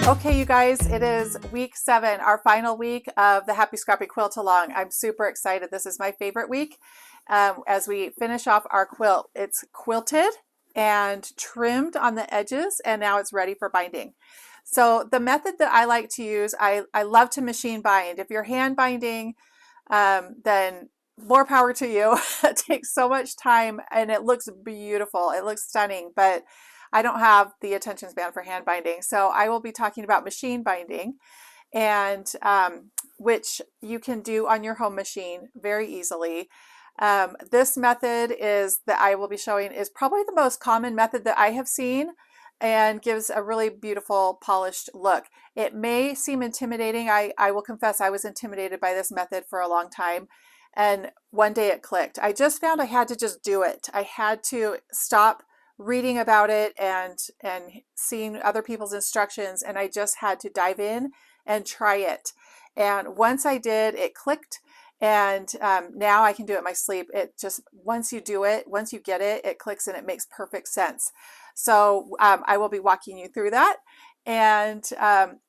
Okay, you guys, it is week 7, our final week of the Happy Scrappy Quilt Along. I'm super excited. This is my favorite week as we finish off our quilt. It's quilted and trimmed on the edges, and now it's ready for binding. So the method that I like to use, I love to machine bind. If you're hand binding, then more power to you. It takes so much time and it looks beautiful. It looks stunning, but I don't have the attention span for hand binding. So I will be talking about machine binding, and which you can do on your home machine very easily. This method is that I will be showing is probably the most common method that I have seen and gives a really beautiful polished look. It may seem intimidating. I will confess I was intimidated by this method for a long time. And one day it clicked. I just found I had to just do it. I had to stop reading about it and seeing other people's instructions, and I just had to dive in and try it. And once I did, it clicked, and now I can do it in my sleep. It just, once you do it, once you get it, it clicks and it makes perfect sense. So I will be walking you through that. And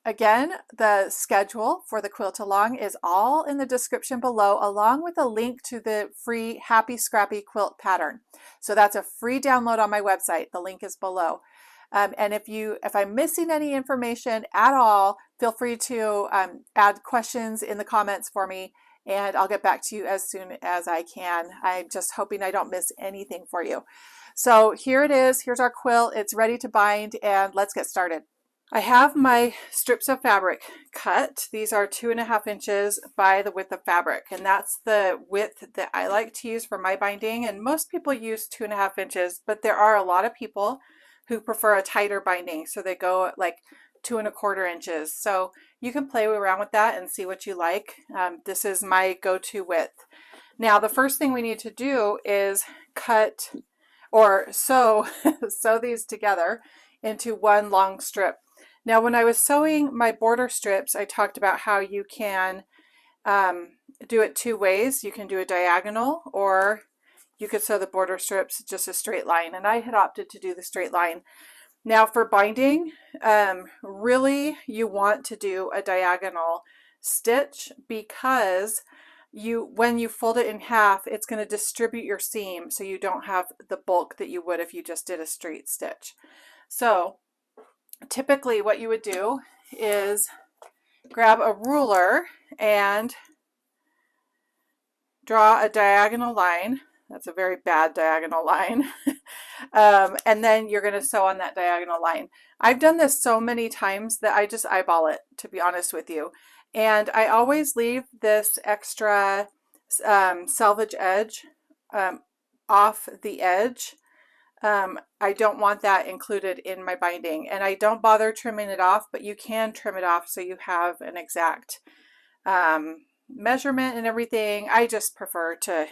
again, the schedule for the quilt along is all in the description below, along with a link to the free Happy Scrappy Quilt pattern. So that's a free download on my website. The link is below. And if I'm missing any information at all, feel free to add questions in the comments for me, and I'll get back to you as soon as I can. I'm just hoping I don't miss anything for you. So here it is. Here's our quilt. It's ready to bind, and let's get started. I have my strips of fabric cut. These are 2.5 inches by the width of fabric, and that's the width that I like to use for my binding. And most people use 2.5 inches, but there are a lot of people who prefer a tighter binding, so they go like 2.25 inches. So you can play around with that and see what you like. This is my go-to width. Now the first thing we need to do is cut or sew these together into one long strip. Now, when I was sewing my border strips, I talked about how you can do it 2 ways. You can do a diagonal, or you could sew the border strips just a straight line, and I had opted to do the straight line. Now for binding, really you want to do a diagonal stitch, because when you fold it in half, it's going to distribute your seam, so you don't have the bulk that you would if you just did a straight stitch. So typically what you would do is grab a ruler and draw a diagonal line. That's a very bad diagonal line. And then you're going to sew on that diagonal line. I've done this so many times that I just eyeball it, to be honest with you. And I always leave this extra selvage edge off the edge. I don't want that included in my binding, and I don't bother trimming it off, but you can trim it off so you have an exact measurement and everything. I just prefer to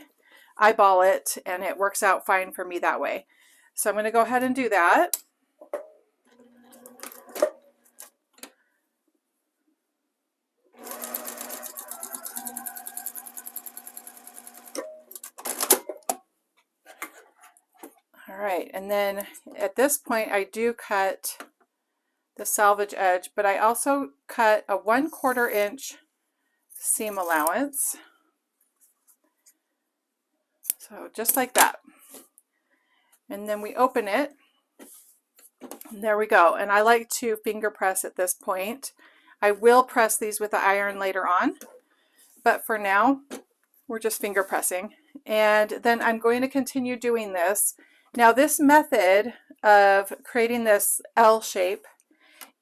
eyeball it, and it works out fine for me that way. So I'm going to go ahead and do that. All right, and then at this point I do cut the selvage edge, but I also cut a 1/4 inch seam allowance. So just like that. And then we open it, and there we go. And I like to finger press at this point. I will press these with the iron later on, but for now we're just finger pressing. And then I'm going to continue doing this. Now this method of creating this L shape,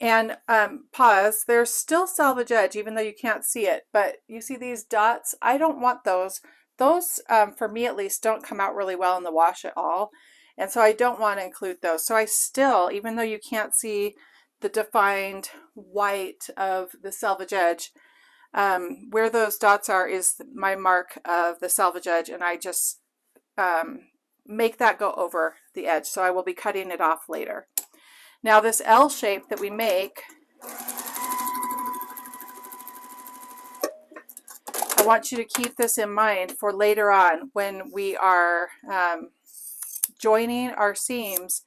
and pause, there's still selvage edge even though you can't see it, but you see these dots? I don't want those. Those, for me at least, don't come out really well in the wash at all, and so I don't want to include those. So I still, even though you can't see the defined white of the selvage edge, where those dots are is my mark of the selvage edge, and I just make that go over the edge. So I will be cutting it off later. Now this L shape that we make, I want you to keep this in mind for later on when we are joining our seams.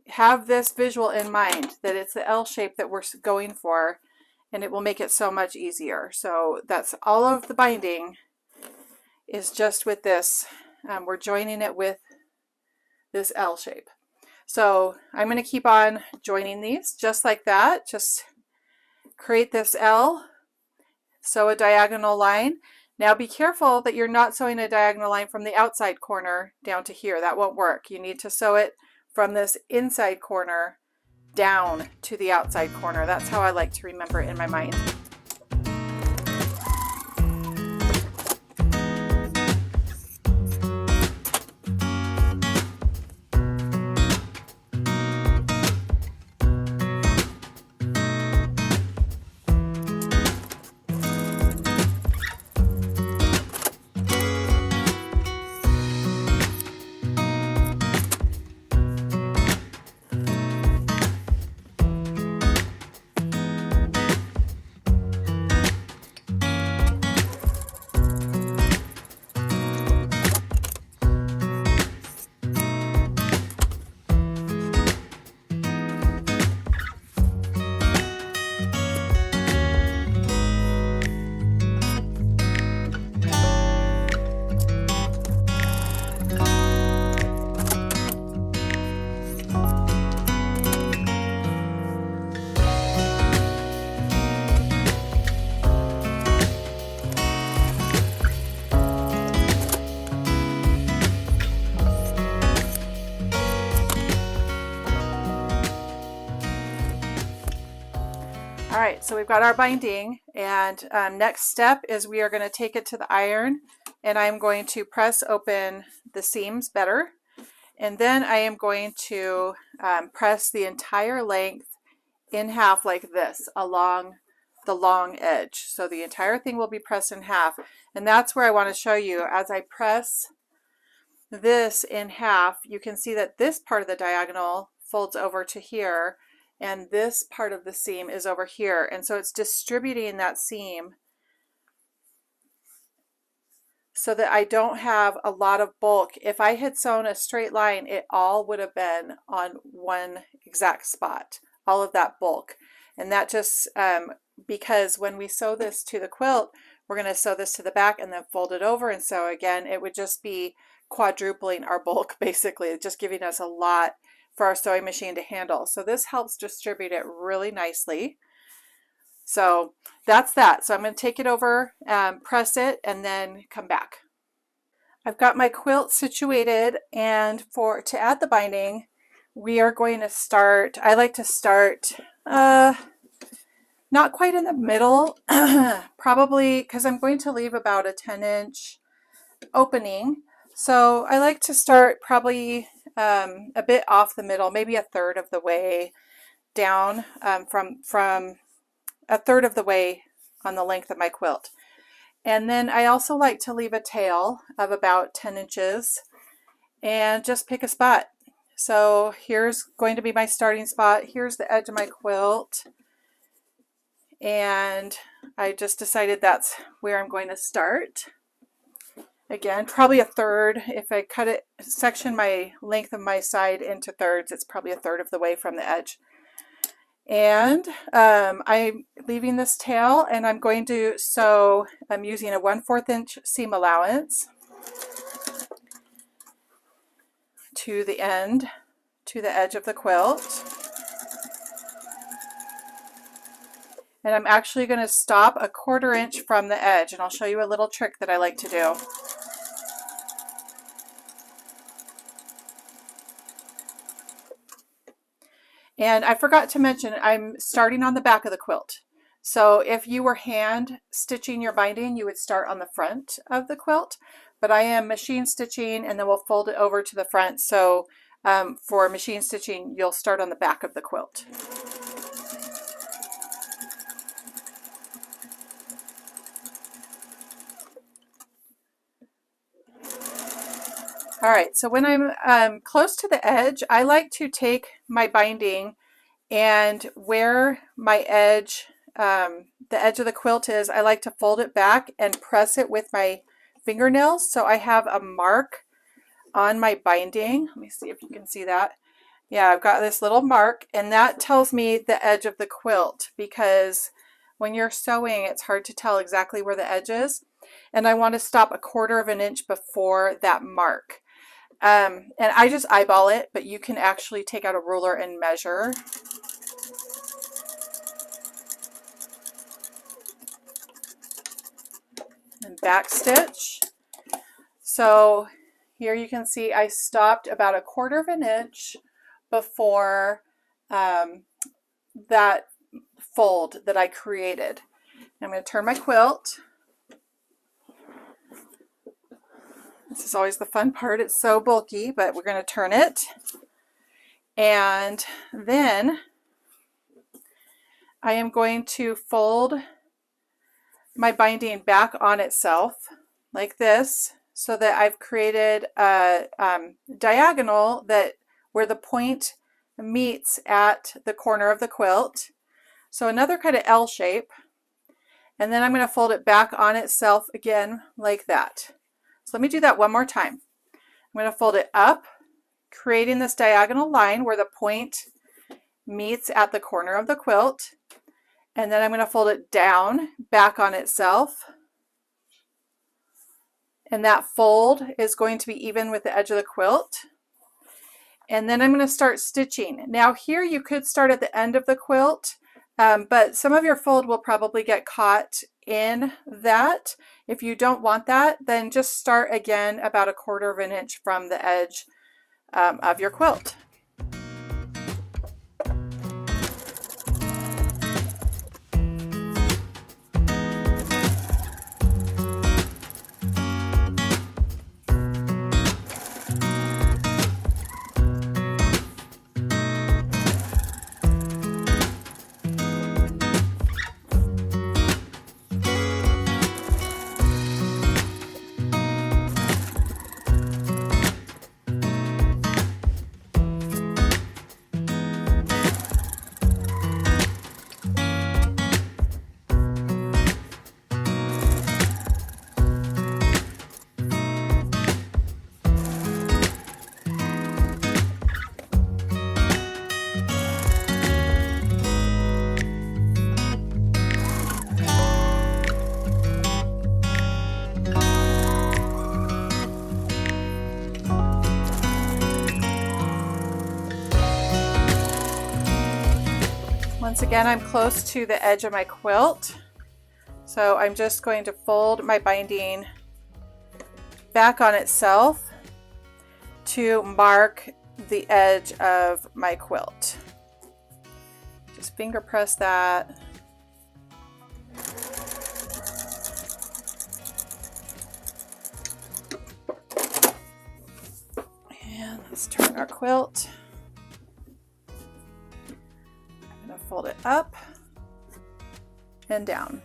have this visual in mind, that it's the L shape that we're going for, and it will make it so much easier. So that's all of the binding is just with this. We're joining it with this L shape. So I'm going to keep on joining these just like that. Just create this L, sew a diagonal line. Now be careful that you're not sewing a diagonal line from the outside corner down to here. That won't work. You need to sew it from this inside corner down to the outside corner. That's how I like to remember it in my mind. All right, so we've got our binding, and next step is we are going to take it to the iron, and I'm going to press open the seams better, and then I am going to press the entire length in half like this along the long edge. So the entire thing will be pressed in half, and that's where I want to show you. As I press this in half, you can see that this part of the diagonal folds over to here, and this part of the seam is over here, and so it's distributing that seam so that I don't have a lot of bulk. If I had sewn a straight line, it all would have been on one exact spot, all of that bulk. And that just because when we sew this to the quilt, we're going to sew this to the back and then fold it over and sew again. It would just be quadrupling our bulk, basically, just giving us a lot for our sewing machine to handle. So this helps distribute it really nicely. So that's that. So I'm going to take it over, press it, and then come back. I've got my quilt situated, and to add the binding, we are going to start, I like to start not quite in the middle, probably because I'm going to leave about a 10-inch opening. So I like to start probably a bit off the middle, maybe a third of the way down, from a third of the way on the length of my quilt. And then I also like to leave a tail of about 10 inches and just pick a spot. So here's going to be my starting spot. Here's the edge of my quilt. And I just decided that's where I'm going to start. Again, probably a third. If I section my length of my side into thirds, it's probably a third of the way from the edge. And I'm leaving this tail, and I'm going to sew, I'm using a 1/4 inch seam allowance to the end, to the edge of the quilt. And I'm actually going to stop a 1/4 inch from the edge, and I'll show you a little trick that I like to do. And I forgot to mention, I'm starting on the back of the quilt. So if you were hand stitching your binding, you would start on the front of the quilt, but I am machine stitching, and then we'll fold it over to the front. So for machine stitching, you'll start on the back of the quilt. All right, so when I'm close to the edge, I like to take my binding, and where my edge, the edge of the quilt is, I like to fold it back and press it with my fingernails so I have a mark on my binding. Let me see if you can see that. Yeah, I've got this little mark, and that tells me the edge of the quilt, because when you're sewing, it's hard to tell exactly where the edge is. And I want to stop 1/4 of an inch before that mark. And I just eyeball it, but you can actually take out a ruler and measure. And back stitch. So here you can see I stopped about 1/4 of an inch before that fold that I created. I'm going to turn my quilt. This is always the fun part. It's so bulky, but we're going to turn it. And then I am going to fold my binding back on itself like this, so that I've created a diagonal that where the point meets at the corner of the quilt. So another kind of L shape. And then I'm going to fold it back on itself again like that. So let me do that one more time. I'm going to fold it up, creating this diagonal line where the point meets at the corner of the quilt. And then I'm going to fold it down, back on itself. And that fold is going to be even with the edge of the quilt. And then I'm going to start stitching. Now here you could start at the end of the quilt, but some of your fold will probably get caught in that. If you don't want that, then just start again about 1/4 of an inch from the edge of your quilt. Once again, I'm close to the edge of my quilt, so I'm just going to fold my binding back on itself to mark the edge of my quilt. Just finger press that. And let's turn our quilt. Fold it up and down.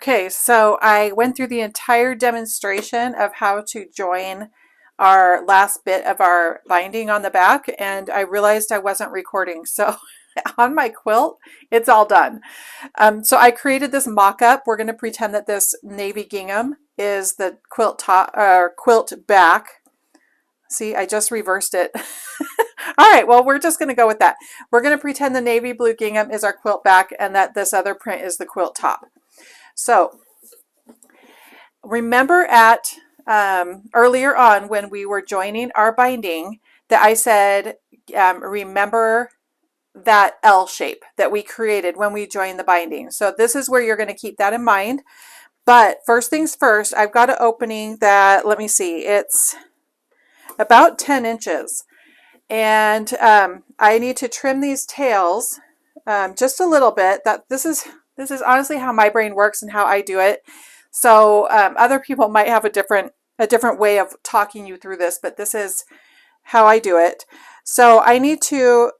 Okay, so I went through the entire demonstration of how to join our last bit of our binding on the back, and I realized I wasn't recording. So on my quilt, it's all done. So I created this mock-up. We're going to pretend that this navy gingham is the quilt top or quilt back. See, I just reversed it. All right, well, we're just going to go with that. We're going to pretend the navy blue gingham is our quilt back and that this other print is the quilt top. So remember at earlier on when we were joining our binding that I said, remember that L shape that we created when we joined the binding. So this is where you're going to keep that in mind. But first things first, I've got an opening that, let me see, it's about 10 inches. And I need to trim these tails just a little bit. This is honestly how my brain works and how I do it. So other people might have a different way of talking you through this, but this is how I do it. So I need to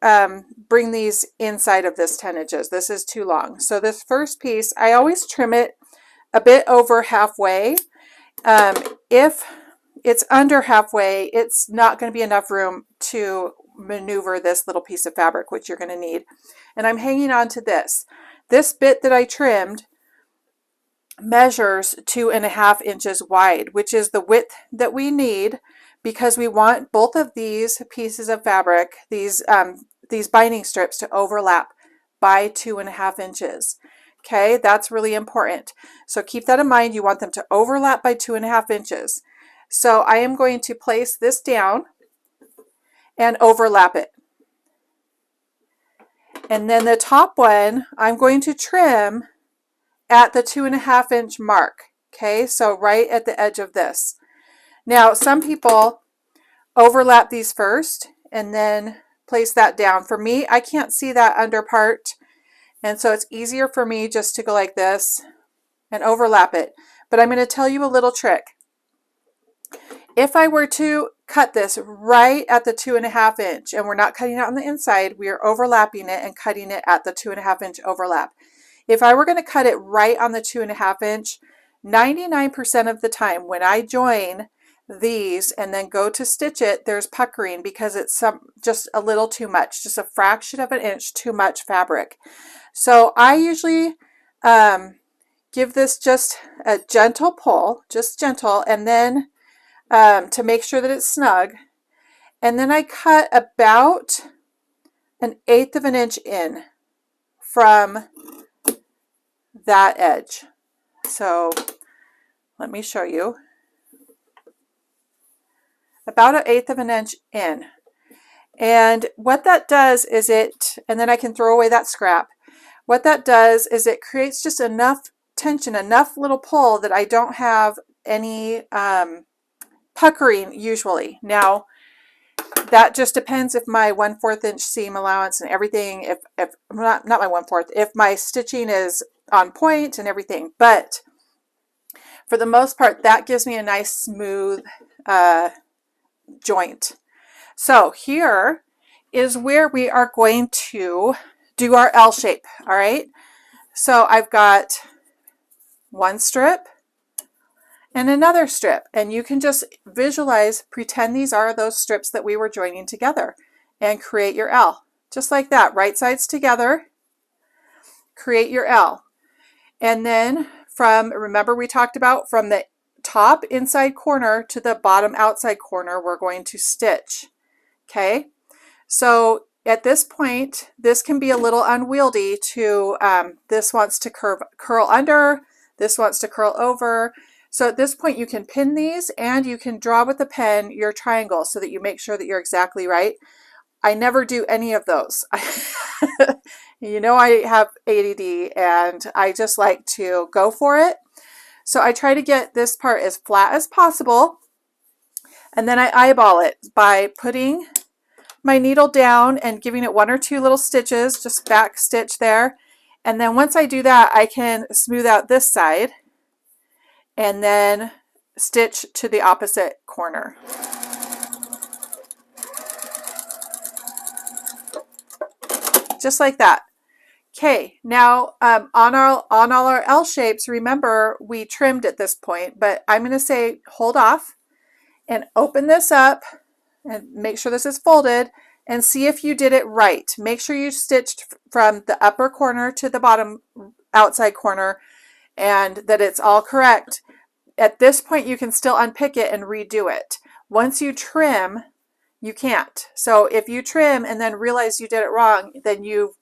bring these inside of this 10 inches. This is too long. So this first piece, I always trim it a bit over halfway. If it's under halfway, it's not going to be enough room to maneuver this little piece of fabric, which you're going to need. And I'm hanging on to this. This bit that I trimmed measures 2.5 inches wide, which is the width that we need because we want both of these pieces of fabric, these binding strips, to overlap by 2.5 inches. Okay, that's really important. So keep that in mind. You want them to overlap by 2.5 inches. So I am going to place this down and overlap it. And then the top one, I'm going to trim at the 2.5 inch mark. Okay, so right at the edge of this. Now, some people overlap these first and then place that down. For me, I can't see that under part, and so it's easier for me just to go like this and overlap it. But I'm going to tell you a little trick. If I were to cut this right at the 2.5 inch, and we're not cutting it on the inside, we are overlapping it and cutting it at the 2.5 inch overlap. If I were going to cut it right on the 2.5 inch, 99% of the time when I join these and then go to stitch it, there's puckering because it's just a little too much, just a fraction of an inch too much fabric. So I usually give this just a gentle pull, just gentle, and then to make sure that it's snug. And then I cut about 1/8 of an inch in from that edge. So let me show you. About 1/8 of an inch in. And what that does is and then I can throw away that scrap. What that does is it creates just enough tension, enough little pull that I don't have any puckering usually. Now, that just depends if my 1/4 inch seam allowance and everything, if not my 1/4, if my stitching is on point and everything. But for the most part, that gives me a nice smooth joint. So here is where we are going to do our L shape. All right. So I've got one strip and another strip, and you can just visualize, pretend these are those strips that we were joining together, and create your L just like that. Right sides together, create your L. And then remember we talked about from the top inside corner to the bottom outside corner, we're going to stitch. Okay, so at this point, this can be a little unwieldy to, this wants to curl under, this wants to curl over. So at this point, you can pin these and you can draw with the pen your triangle so that you make sure that you're exactly right. I never do any of those. You know, I have ADD and I just like to go for it. So I try to get this part as flat as possible, and then I eyeball it by putting my needle down and giving it 1 or 2 little stitches, just back stitch there. And then once I do that, I can smooth out this side and then stitch to the opposite corner. Just like that. Okay, now on all our L shapes, remember we trimmed at this point, but I'm going to say hold off and open this up and make sure this is folded and see if you did it right. Make sure you stitched from the upper corner to the bottom outside corner and that it's all correct. At this point, you can still unpick it and redo it. Once you trim, you can't. So if you trim and then realize you did it wrong, then you've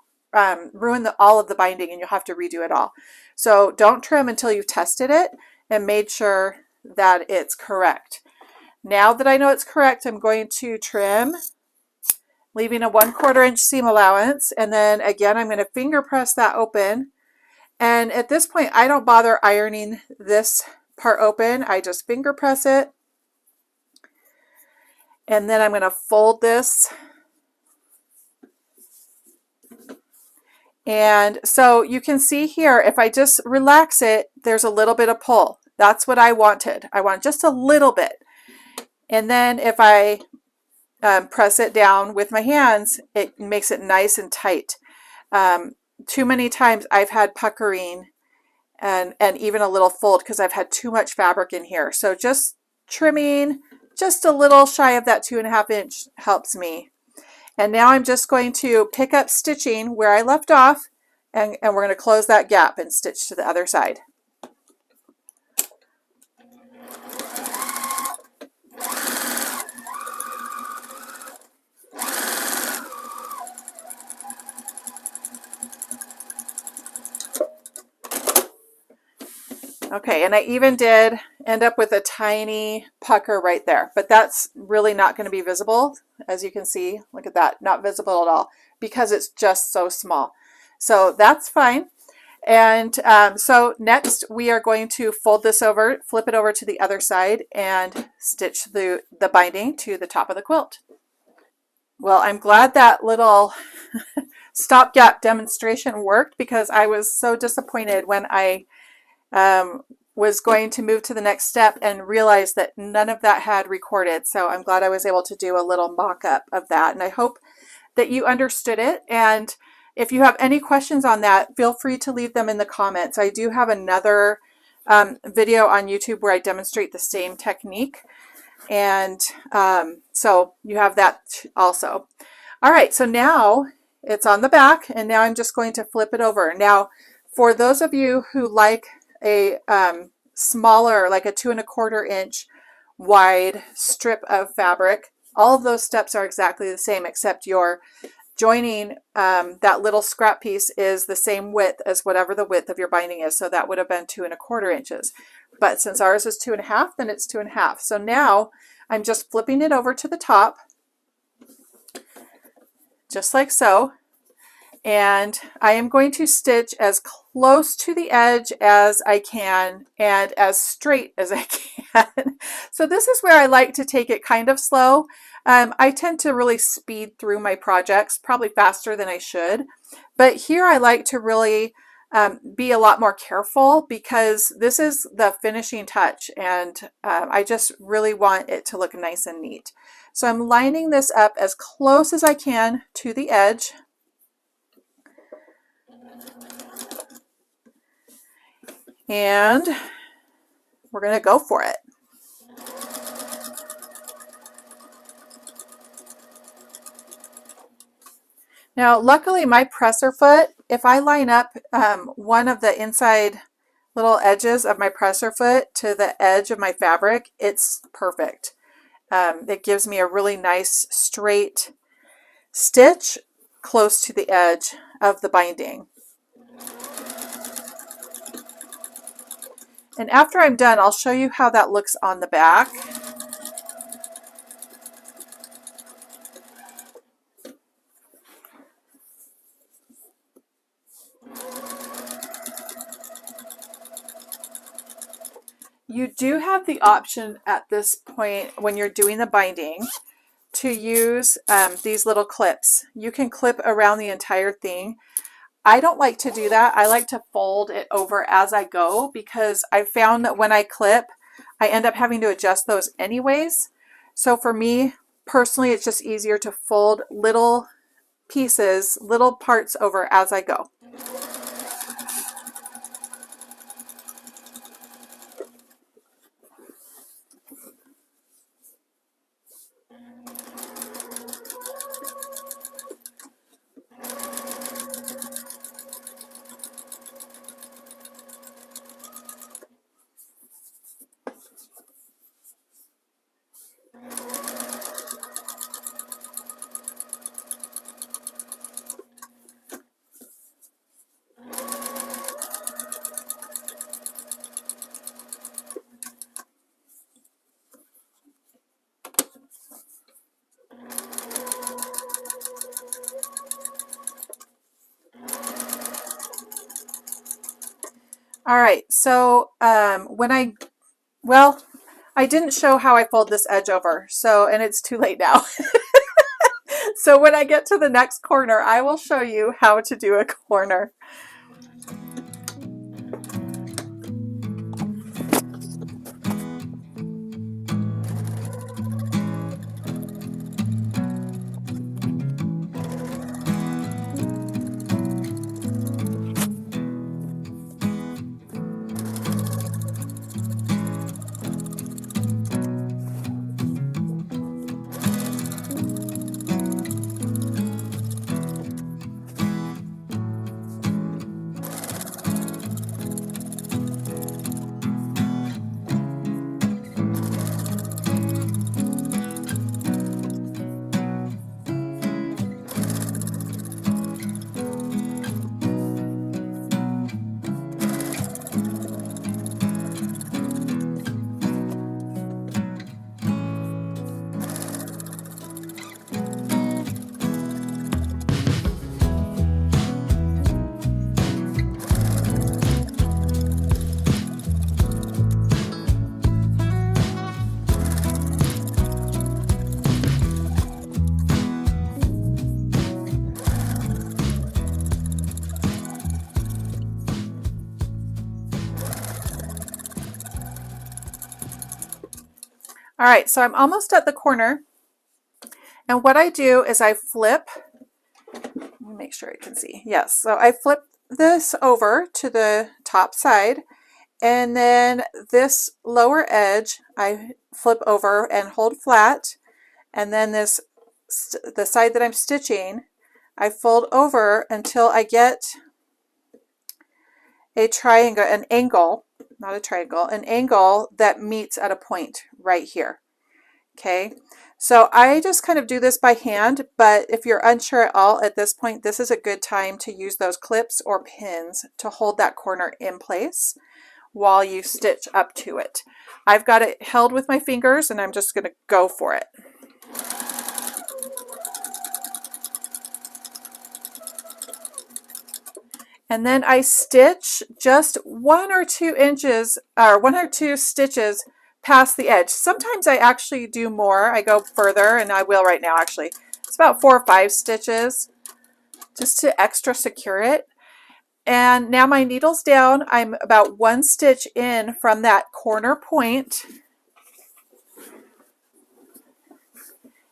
ruined all of the binding and you'll have to redo it all. So don't trim until you've tested it and made sure that it's correct. Now that I know it's correct, I'm going to trim, leaving a 1/4 inch seam allowance. And then again, I'm going to finger press that open. And at this point, I don't bother ironing this part open. I just finger press it. And then I'm going to fold this. And so you can see here, if I just relax it, there's a little bit of pull. That's what I wanted. I want just a little bit. And then if I press it down with my hands, it makes it nice and tight. Too many times I've had puckering and even a little fold because I've had too much fabric in here. So just trimming just a little shy of that 2.5 inch helps me. And now I'm just going to pick up stitching where I left off, and we're going to close that gap and stitch to the other side. Okay, and I even did end up with a tiny pucker right there, but that's really not going to be visible. As you can see, look at that, not visible at all because it's just so small. So that's fine. And so next we are going to fold this over, flip it over to the other side and stitch the binding to the top of the quilt. Well, I'm glad that little stopgap demonstration worked because I was so disappointed when I was going to move to the next step and realized that none of that had recorded. So I'm glad I was able to do a little mock-up of that. And I hope that you understood it. And if you have any questions on that, feel free to leave them in the comments. I do have another video on YouTube where I demonstrate the same technique. And so you have that also. All right, so now it's on the back and now I'm just going to flip it over. Now, for those of you who like a smaller, like a 2¼ inch wide strip of fabric, all of those steps are exactly the same, except you're joining that little scrap piece is the same width as whatever the width of your binding is. So that would have been 2¼ inches. But since ours is 2.5, then it's 2.5. So now I'm just flipping it over to the top, just like so. And I am going to stitch as close to the edge as I can and as straight as I can. So this is where I like to take it kind of slow. I tend to really speed through my projects, probably faster than I should. But here I like to really be a lot more careful because this is the finishing touch and I just really want it to look nice and neat. So I'm lining this up as close as I can to the edge. And we're going to go for it. Now, luckily my presser foot, if I line up one of the inside little edges of my presser foot to the edge of my fabric, it's perfect. It gives me a really nice straight stitch close to the edge of the binding. And after I'm done, I'll show you how that looks on the back. You do have the option at this point when you're doing the binding to use these little clips. You can clip around the entire thing. I don't like to do that. I like to fold it over as I go because I found that when I clip, I end up having to adjust those anyways. So for me personally, it's just easier to fold little pieces, little parts over as I go. All right, so I didn't show how I fold this edge over, so, and it's too late now. So when I get to the next corner, I will show you how to do a corner. All right, so I'm almost at the corner. And what I do is I flip, let me make sure I can see. Yes, so I flip this over to the top side, and then this lower edge I flip over and hold flat, and then the side that I'm stitching I fold over until I get a triangle, an angle, not a triangle, an angle that meets at a point right here. Okay, so I just kind of do this by hand, but if you're unsure at all at this point, this is a good time to use those clips or pins to hold that corner in place while you stitch up to it. I've got it held with my fingers and I'm just going to go for it. And then I stitch just 1 or 2 inches or 1 or 2 stitches past the edge. Sometimes I actually do more. I go further, and I will right now actually. It's about 4 or 5 stitches just to extra secure it. And now my needle's down. I'm about 1 stitch in from that corner point.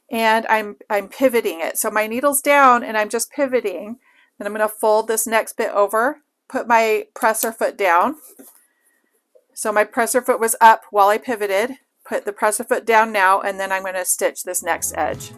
And I'm pivoting it. So my needle's down and I'm just pivoting. And I'm going to fold this next bit over, put my presser foot down. So my presser foot was up while I pivoted, put the presser foot down now, and then I'm going to stitch this next edge.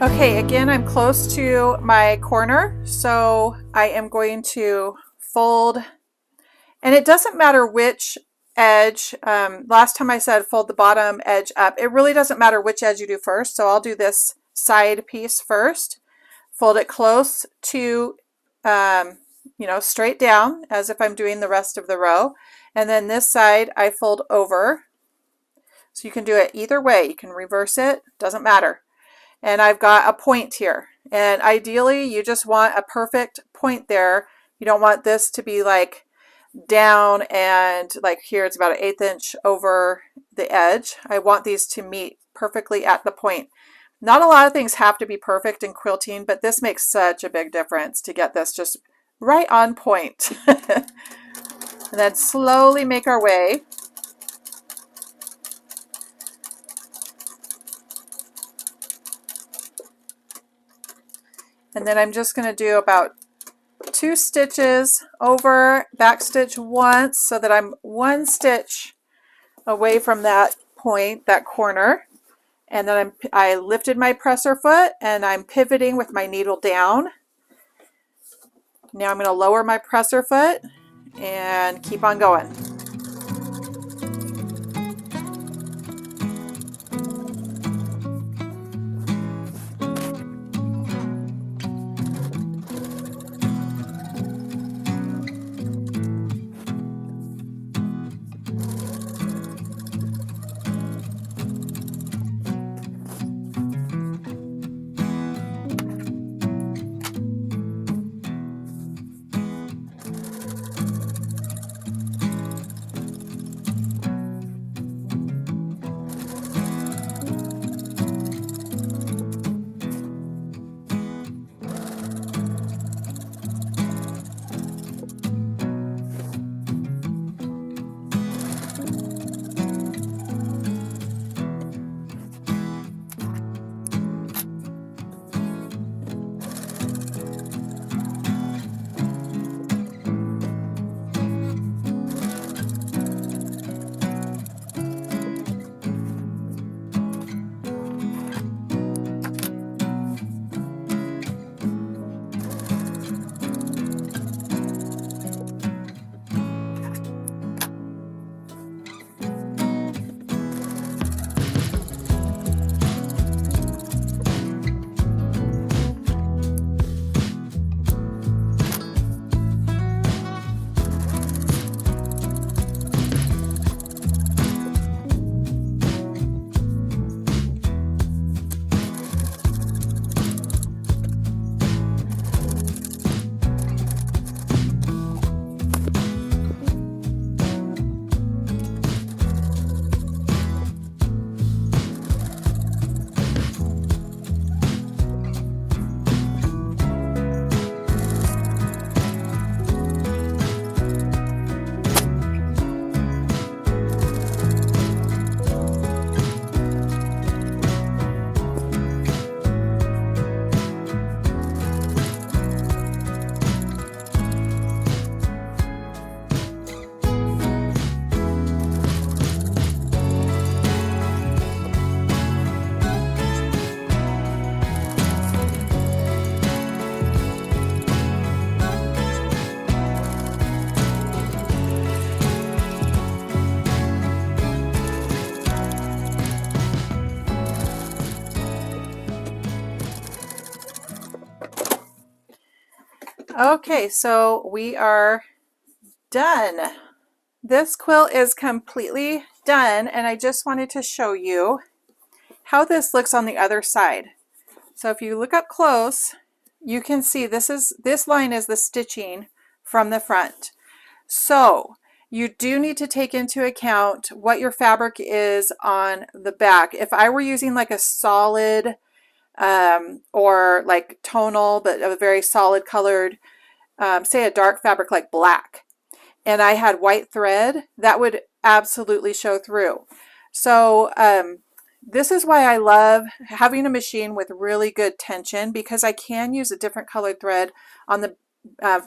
Okay, again, I'm close to my corner, so I am going to fold, and it doesn't matter which edge. Last time I said fold the bottom edge up. It really doesn't matter which edge you do first, so I'll do this side piece first. Fold it close to, you know, straight down as if I'm doing the rest of the row. And then this side I fold over. So you can do it either way. You can reverse it, doesn't matter. And I've got a point here. And ideally you just want a perfect point there. You don't want this to be like down and like here it's about an 1/8 inch over the edge. I want these to meet perfectly at the point. Not a lot of things have to be perfect in quilting, but this makes such a big difference to get this just right on point. And then slowly make our way. And then I'm just going to do about 2 stitches over, back stitch once so that I'm 1 stitch away from that point, that corner. And then I lifted my presser foot and I'm pivoting with my needle down. Now I'm going to lower my presser foot and keep on going. Okay, so we are done. This quilt is completely done, and I just wanted to show you how this looks on the other side. So if you look up close, you can see this line is the stitching from the front. So you do need to take into account what your fabric is on the back. If I were using like a solid or like tonal, but a very solid colored, say a dark fabric like black, and I had white thread, that would absolutely show through. So this is why I love having a machine with really good tension, because I can use a different colored thread on the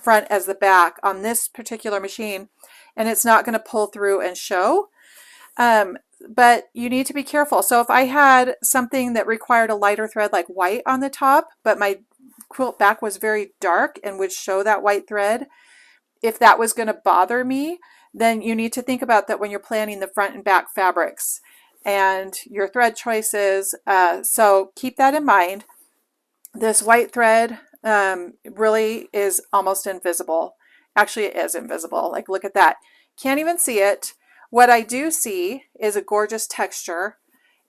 front as the back on this particular machine, and it's not going to pull through and show. but you need to be careful. So if I had something that required a lighter thread like white on the top, but my quilt back was very dark and would show that white thread, if that was going to bother me, then you need to think about that when you're planning the front and back fabrics and your thread choices. So keep that in mind. This white thread really is almost invisible. Actually, it is invisible. Like, look at that. Can't even see it. What I do see is a gorgeous texture,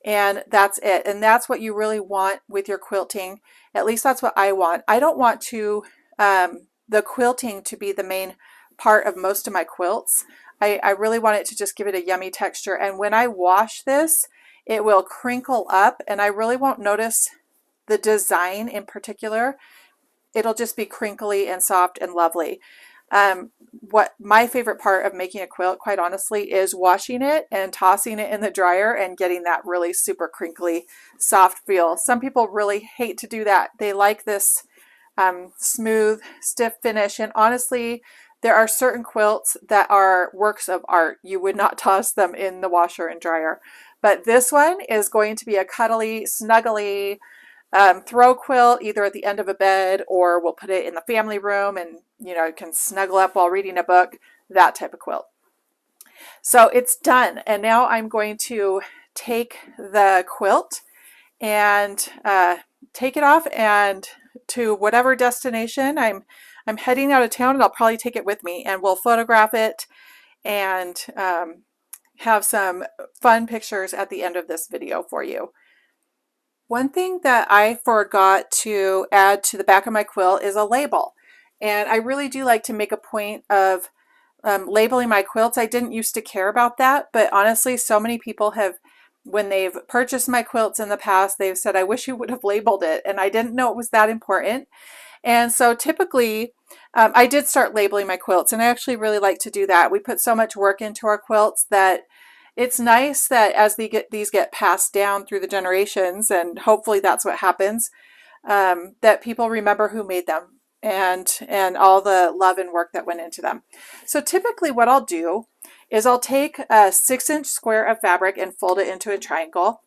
and that's it. And that's what you really want with your quilting. At least that's what I want. I don't want to the quilting to be the main part of most of my quilts. I really want it to just give it a yummy texture. And when I wash this, it will crinkle up, and I really won't notice the design in particular. It'll just be crinkly and soft and lovely. What my favorite part of making a quilt, quite honestly, is washing it and tossing it in the dryer and getting that really super crinkly, soft feel. Some people really hate to do that. They like this smooth, stiff finish. And honestly, there are certain quilts that are works of art. You would not toss them in the washer and dryer. But this one is going to be a cuddly, snuggly, throw quilt either at the end of a bed, or we'll put it in the family room and you can snuggle up while reading a book, that type of quilt. So it's done, and now I'm going to take the quilt and take it off and to whatever destination. I'm heading out of town, and I'll probably take it with me, and we'll photograph it and have some fun pictures at the end of this video for you. One thing that I forgot to add to the back of my quilt is a label. And I really do like to make a point of labeling my quilts. I didn't used to care about that, but honestly, so many people have, when they've purchased my quilts in the past, they've said, I wish you would have labeled it. And I didn't know it was that important. And so typically, I did start labeling my quilts, and I actually really like to do that. We put so much work into our quilts that it's nice that as these get passed down through the generations, and hopefully that's what happens, that people remember who made them and all the love and work that went into them. So typically what I'll do is I'll take a 6-inch square of fabric and fold it into a triangle.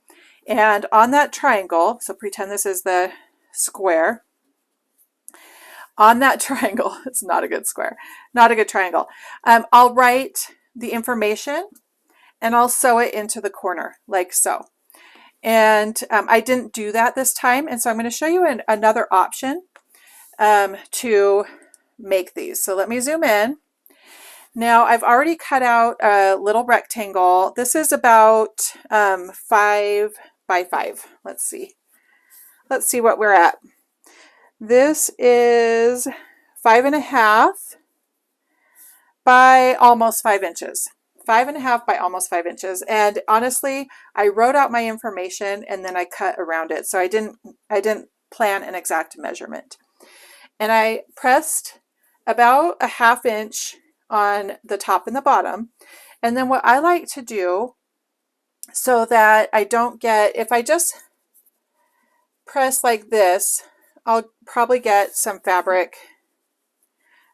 And on that triangle, so pretend this is the square. On that triangle, it's not a good square, not a good triangle, I'll write the information, and I'll sew it into the corner like so. And I didn't do that this time, and so I'm going to show you another option to make these. So let me zoom in. Now I've already cut out a little rectangle. This is about 5 by 5. Let's see what we're at. This is 5.5 by almost 5 inches. 5.5 by almost 5 inches. And honestly, I wrote out my information and then I cut around it. So I didn't plan an exact measurement. And I pressed about a 1/2 inch on the top and the bottom. And then what I like to do, so that I don't get, if I just press like this, I'll probably get some fabric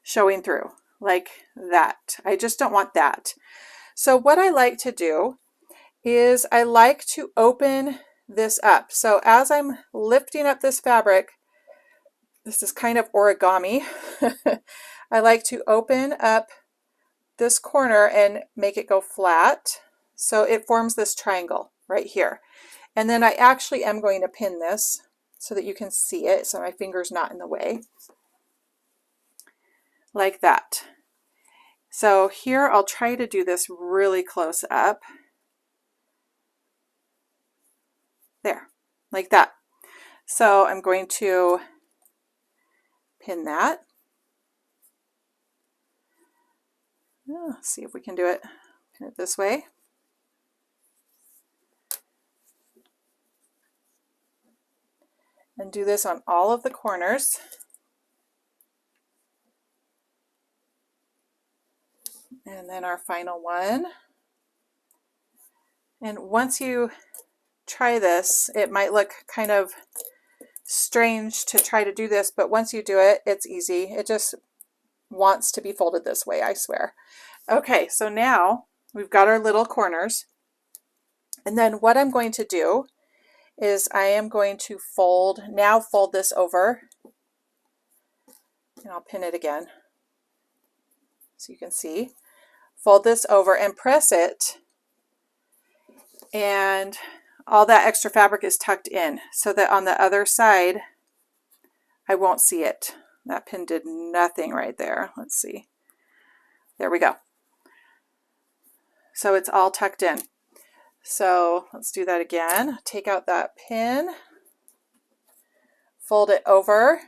showing through like that. I just don't want that. So what I like to do is I like to open this up. So as I'm lifting up this fabric, this is kind of origami. I like to open up this corner and make it go flat. So it forms this triangle right here. And then I actually am going to pin this so that you can see it, so my finger's not in the way. Like that. So here I'll try to do this really close up. There, like that. So I'm going to pin that. Let's see if we can do it. Pin it this way. And do this on all of the corners. And then our final one. And once you try this, it might look kind of strange to try to do this, but once you do it, it's easy. It just wants to be folded this way, I swear. Okay, so now we've got our little corners. And then what I'm going to do is I am going to fold this over, and I'll pin it again so you can see. Fold this over and press it, and all that extra fabric is tucked in so that on the other side I won't see it. That pin did nothing right there. Let's see. There we go. So it's all tucked in. So let's do that again. Take out that pin, fold it over,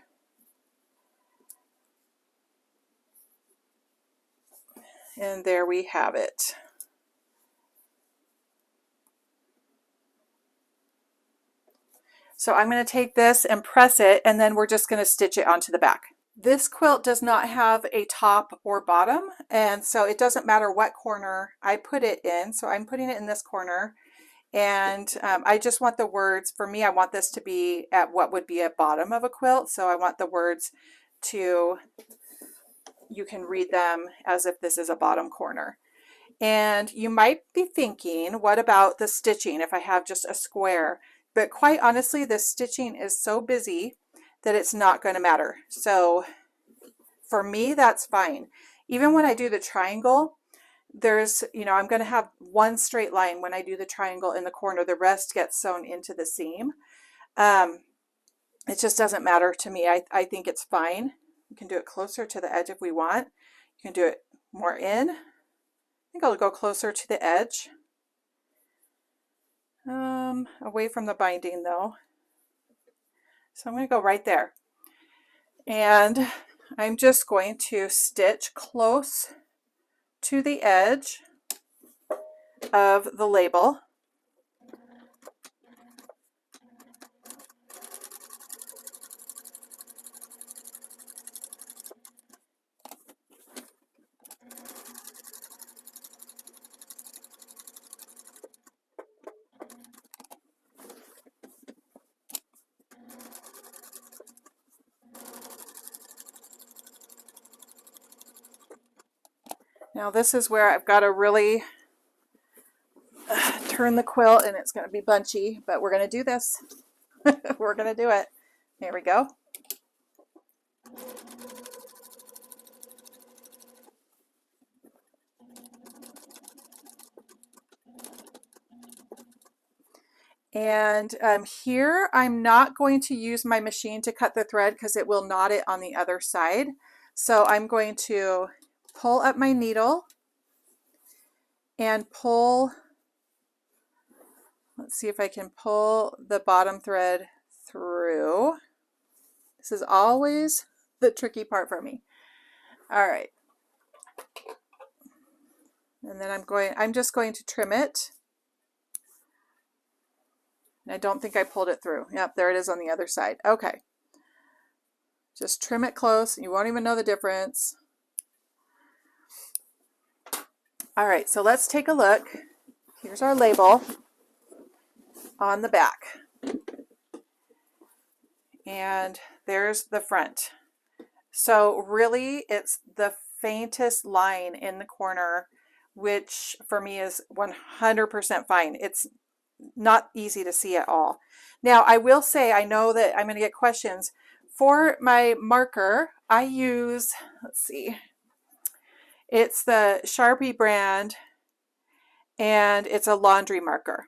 and there we have it. So I'm going to take this and press it, and then we're just going to stitch it onto the back. This quilt does not have a top or bottom, and so it doesn't matter what corner I put it in. So I'm putting it in this corner, and I just want the words, for me, I want this to be at what would be a bottom of a quilt. So I want the words to, you can read them as if this is a bottom corner. And you might be thinking, what about the stitching if I have just a square? But quite honestly, this stitching is so busy that it's not going to matter. So for me, that's fine. Even when I do the triangle, there's, I'm going to have one straight line when I do the triangle in the corner. The rest gets sewn into the seam. It just doesn't matter to me. I think it's fine. We can do it closer to the edge if we want. You can do it more in. I think I'll go closer to the edge. Away from the binding though. So I'm going to go right there. And I'm just going to stitch close to the edge of the label. Now this is where I've got to really turn the quilt, and it's going to be bunchy, but we're going to do this. We're going to do it. Here we go. And here I'm not going to use my machine to cut the thread because it will knot it on the other side. So I'm going to pull up my needle and pull, let's see if I can pull the bottom thread through. This is always the tricky part for me. All right. And then I'm just going to trim it. And I don't think I pulled it through. Yep, there it is on the other side. Okay. Just trim it close. You won't even know the difference. All right, so let's take a look. Here's our label on the back. And there's the front. So really it's the faintest line in the corner, which for me is 100% fine. It's not easy to see at all. Now I will say, I know that I'm going to get questions. For my marker, I use, let's see, it's the Sharpie brand, and it's a laundry marker.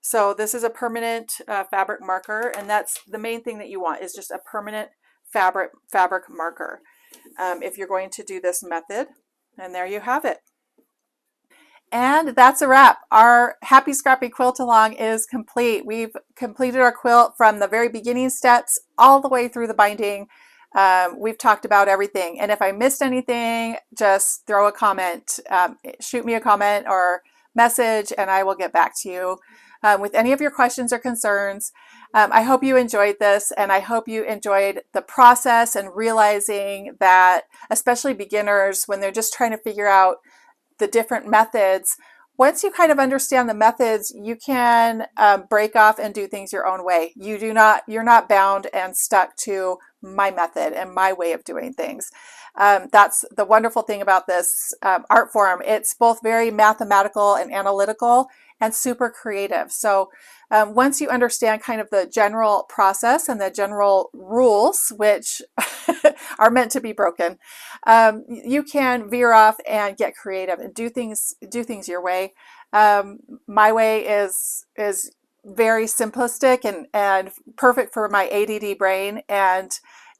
So this is a permanent fabric marker, and that's the main thing that you want, is just a permanent fabric marker if you're going to do this method. And there you have it. And that's a wrap. Our Happy Scrappy Quilt Along is complete. We've completed our quilt from the very beginning steps all the way through the binding. We've talked about everything. And if I missed anything, just throw a comment, shoot me a comment or message, and I will get back to you with any of your questions or concerns. I hope you enjoyed this, and I hope you enjoyed the process and realizing that, especially beginners, when they're just trying to figure out the different methods, once you kind of understand the methods, you can break off and do things your own way. You're not bound and stuck to my method and my way of doing things. That's the wonderful thing about this art form. It's both very mathematical and analytical, and super creative. So once you understand kind of the general process and the general rules, which are meant to be broken, you can veer off and get creative and do things your way. My way is very simplistic and perfect for my ADD brain. And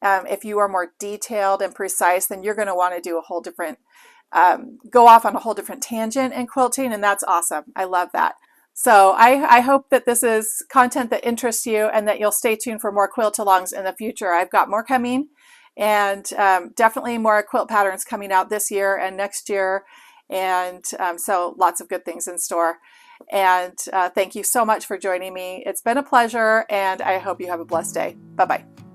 if you are more detailed and precise, then you're going to want to do a whole different, go off on a whole different tangent in quilting, and that's awesome. I love that. So I hope that this is content that interests you and that you'll stay tuned for more quilt alongs in the future. I've got more coming, and definitely more quilt patterns coming out this year and next year. And so lots of good things in store. And thank you so much for joining me. It's been a pleasure, and I hope you have a blessed day. Bye-bye.